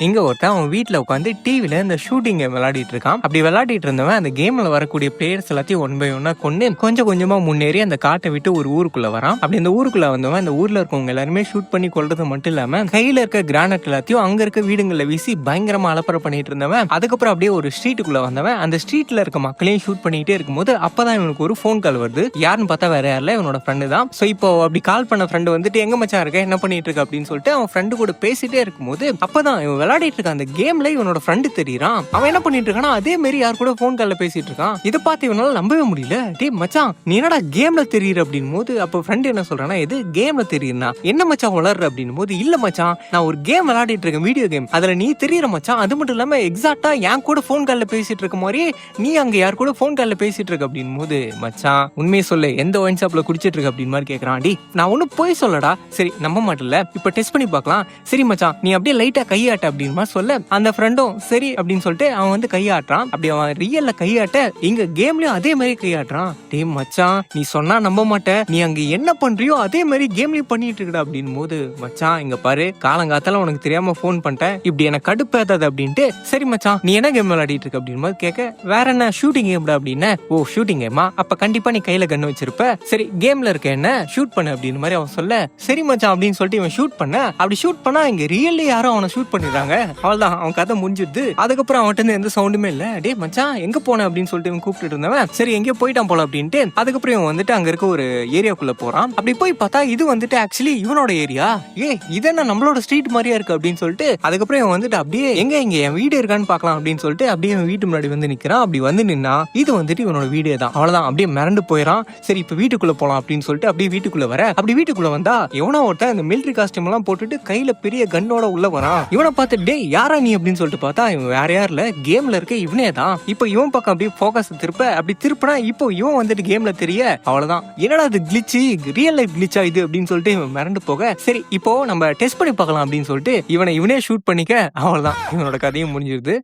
இங்க ஒருத்தன் அவன் வீட்ல உட்காந்து டிவில இந்த ஷூட்டிங் கேம் விளையாடிட்டு இருக்கான். அப்படி விளையாடிட்டு இருந்தவன் அந்த கேம்ல வரக்கூடிய பிளேயர்ஸ் எல்லாத்தையும் ஒன் பை ஒன்னா கொண்டு கொஞ்சம் கொஞ்சமா முன்னேறி அந்த காட்டை விட்டு ஒரு ஊருக்குள்ள வரான். அப்படி இந்த ஊருக்குள்ள வந்தவன் இந்த ஊர்ல இருக்கவங்க எல்லாருமே ஷூட் பண்ணி கொள்றது மட்டும் இல்லாம கையில இருக்க கிரானைட் எல்லாத்தையும் அங்க இருக்க வீடுங்கள்ல வீசி பயங்கரமா அலப்பறை பண்ணிட்டு இருந்தவன். அதுக்கப்புறம் அப்படியே ஒரு ஸ்ட்ரீட்டுக்குள்ள வந்தவன் அந்த ஸ்ட்ரீட்ல இருக்க மக்களையும் ஷூட் பண்ணிட்டே இருக்கும்போது அப்பதான் இவனுக்கு ஒரு ஃபோன் கால் வருது. யாருன்னு பார்த்தா வேற யாரில்ல, இவனோட ஃப்ரெண்டு தான். சோ இப்போ அப்படி கால் பண்ண ஃப்ரெண்டு வந்துட்டு எங்க மச்சான் இருக்க, என்ன பண்ணிட்டு இருக்க அப்படின்னு சொல்லிட்டு அவன் ஃப்ரெண்டு கூட பேசிட்டே இருக்கும்போது அப்பதான் இவன் விளையாடிட்டு இருக்க அந்த கேம்ல இவனோட ஃப்ரெண்டு தெரியறான். அவன் என்ன பண்ணிட்டு இருக்கானா அதே மாதிரி யார் கூட போன் கால்ல பேசிட்டு இருக்கான். இதை பார்த்து இவனால நம்பவே முடியல. டேய் மச்சான், நீ என்னடா கேம்ல தெரியுற அப்படின் போது அப்ப ஃப்ரெண்ட் என்ன சொல்றானா, இது கேம்ல தெரியுறா, என்ன மச்சான் வளர்ற அப்படின் போது, இல்ல மச்சான் நான் ஒரு கேம் விளையாடிட்டு இருக்கேன், வீடியோ கேம், அதுல நீ தெரியற மச்சான். அது மட்டும் இல்லாம எக்ஸாக்டா என் கூட போன் கால்ல பேசிட்டு இருக்க மாதிரி நீ அங்க யார் கூட போன் கால்ல பேசிட்டு இருக்க அப்படின் போது, மச்சான் உண்மையை சொல்லு, எந்த ஒயின் ஷாப்ல குடிச்சிட்டு இருக்க அப்படின்னு மாதிரி கேக்குறான். டி நான் ஒண்ணு போய் சொல்லடா, சரி நம்ப மாட்டல, இப்ப டெஸ்ட் பண்ணி பார்க்கலாம், சரி மச்சான் நீ அப்படியே லைட்டா கையாட்ட அப்படின்னு சொல்ல அந்த ஃப்ரெண்டும் சரி அப்படின்னு சொல்லிட்டு அவன் வந்து கையாட்டுறான். அப்படி அவன் ரியல்ல கையாட்ட இங்க கேம்லயும் அதே மாதிரி கையாட்டுறான். டேய் மச்சான் நீ சொன்னா நம்ப மாட்ட, நீ அங்க என்ன பண்றியோ அதே மாதிரி கேம்லயும் பண்ணிட்டு இருக்கடா அப்படின்னு போது, மச்சான் இங்க பாரு, காலங்காத்தால உனக்கு தெரியாம போன் பண்ணிட்டேன், இப்படி எனக்கு கடுப்பேத்தாது அப்படின்ட்டு, சரி மச்சான் நீ என்ன கேம் விளையாடிட்டு இருக்க அப்படின்னு கேட்க, வேற என்ன ஷூட்டிங் கேம்டா அப்படின்னு. ஓ ஷூட்டிங் கேமா, அப்ப கண்டிப்பா நீ கையில கண்ணு வச்சிருப்ப, சரி கேம்ல இருக்க என்ன ஷூட் பண்ணு அப்படின்னு மாதிரி அவன் சொல்ல, சரி மச்சான் அப்படின்னு சொல்லிட்டு இவன் ஷூட் பண்ண. அப்படி ஷூட் பண்ணா இங்க ரியல்லி யாரும் அவனை ஷூட் பண்ணிடுறாங்க. அவள்தான் அவன் கதை முடிஞ்சிருது. அதுக்கப்புறம் அவன்கிட்ட இருந்து எந்த சவுண்டுமே இல்ல. டே மச்சான் எங்க போன அப்படின்னு சொல்லிட்டு இவன் கூப்பிட்டு இருந்தவன் சரி எங்கேயோ போயிட்டான் போல அப்படின்ட்டு அதுக்கப்புறம் இவன் வந்துட்டு அங்க இருக்க ஒரு ஏரியாக்குள்ள போறான். அப்படி போய் பார்த்தா இது வந்துட்டு ஆக்சுவலி இவனோட ஏரியா. இது என்ன நம்மளோட ஸ்ட்ரீட் மாதிரியா இருக்கு அப்படின்னு சொல்லிட்டு அதுக்கப்புறம் இவன் வந்துட்டு அப்படியே எங்க இங்க என் வீடு இருக்கான்னு பாக்கலாம் அப்படின்னு சொல்லிட்டு அப்படியே இவன் வீட்டு முன்னாடி வந்து நிக்கிறான். அப்படி வந்து நின்னா இது வந்துட்டு இவனோட வீடே தான். அவ்வளவுதான், அப்படியே மிரண்டு போயிடான். சரி இப்ப வீட்டுக்குள்ள போலாம் அப்படின்னு சொல்லிட்டு அப்படியே வீட்டுக்குள்ள வர, அப்படி வீட்டுக்குள்ள வந்தா எவனோ ஒருத்தன் இந்த மிலிட்டரி காஸ்டியூம் எல்லாம் போட்டுட்டு கையில பெரிய கன்னோட உள்ள வரான். இவனை பார்த்து டே யாரா நீ அப்படின்னு சொல்லிட்டு பார்த்தா இவன் வேற யாருல, கேம்ல இருக்க இவனே தான். இப்போ இவன் பக்கம் அப்படியே போக்கஸ் திருப்ப, அப்படி திருப்பினா இப்போ இவன் வந்துட்டு கேம்ல தெரிய, அவ்வளவுதான் என்னடா இது கிளிச்சு, ரியல் லைஃப் கிளிச்சா இது அப்படின்னு சொல்லிட்டு இவன் மிரண்டு போக, சரி இப்போ நம்ம டெஸ்ட் பண்ணி பார்க்கலாம் அப்படின்னு சொல்லிட்டு இவனே ஷூட் பண்ணிக்க, அவ்வளவுதான் இவனோட கதையும் முடிஞ்சிருது.